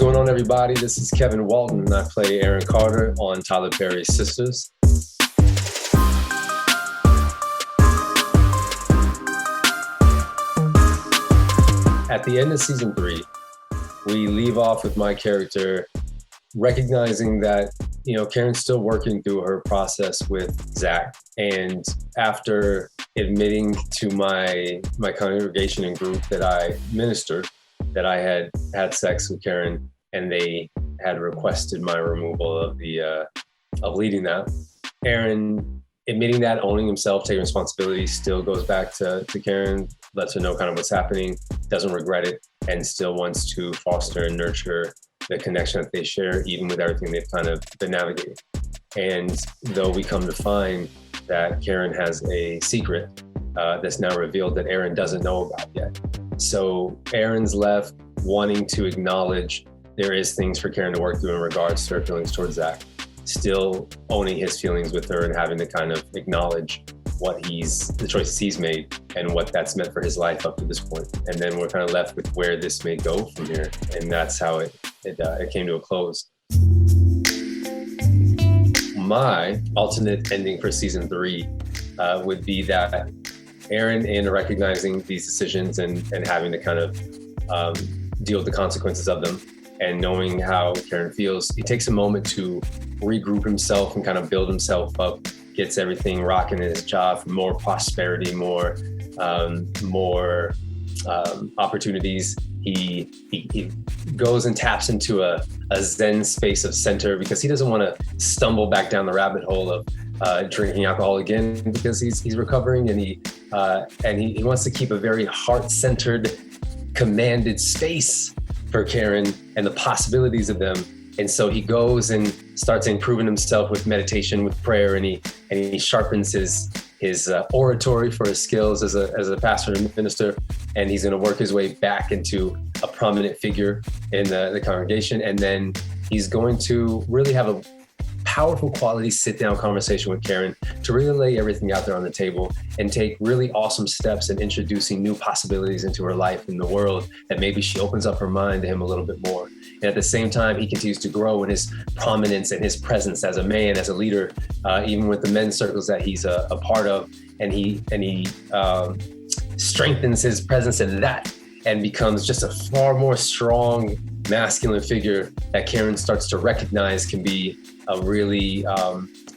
going on, everybody? This is Kevin Walton, and I play Aaron Carter on Tyler Perry's Sistas. At the end of season 3, we leave off with my character recognizing that, Karen's still working through her process with Zach. And after admitting to my congregation and group that I ministered, that I had had sex with Karen, and they had requested my removal of leading that. Aaron admitting that, owning himself, taking responsibility, still goes back to Karen, lets her know kind of what's happening, doesn't regret it, and still wants to foster and nurture the connection that they share, even with everything they've kind of been navigating. And though we come to find that Karen has a secret that's now revealed that Aaron doesn't know about yet. So Aaron's left wanting to acknowledge there is things for Karen to work through in regards to her feelings towards Zach, still owning his feelings with her and having to kind of acknowledge the choices he's made and what that's meant for his life up to this point. And then we're kind of left with where this may go from here. And that's how it came to a close. My alternate ending for season 3 would be that Aaron, in recognizing these decisions and having to kind of deal with the consequences of them and knowing how Karen feels, he takes a moment to regroup himself and kind of build himself up, gets everything rocking in his job for more prosperity, more opportunities. He goes and taps into a Zen space of center because he doesn't want to stumble back down the rabbit hole of drinking alcohol again, because he's recovering, and he wants to keep a very heart-centered, commanded space for Karen and the possibilities of them. And so he goes and starts improving himself with meditation, with prayer, and he sharpens his oratory for his skills as a pastor and minister. And he's going to work his way back into a prominent figure in the congregation. And then he's going to really have a powerful quality sit-down conversation with Karen to really lay everything out there on the table and take really awesome steps in introducing new possibilities into her life in the world, that maybe she opens up her mind to him a little bit more. And at the same time, he continues to grow in his prominence and his presence as a man, as a leader, even with the men's circles that he's a part of. And he strengthens his presence in that and becomes just a far more strong, masculine figure that Karen starts to recognize can be a really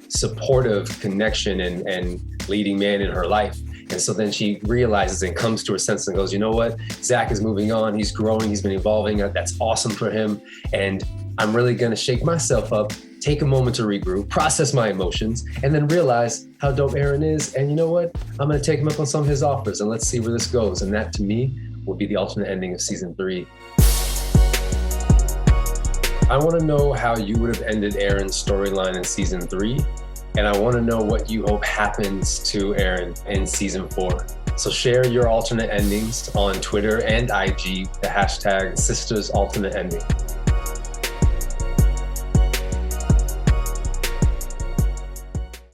supportive connection and leading man in her life. And so then she realizes and comes to her senses and goes, you know what? Zach is moving on. He's growing. He's been evolving. That's awesome for him. And I'm really going to shake myself up, take a moment to regroup, process my emotions, and then realize how dope Aaron is. And you know what? I'm going to take him up on some of his offers, and let's see where this goes. And that, to me, will be the alternate ending of season 3. I want to know how you would have ended Aaron's storyline in season 3. And I want to know what you hope happens to Aaron in season 4. So share your alternate endings on Twitter and IG, the hashtag Sistas Alternate Ending.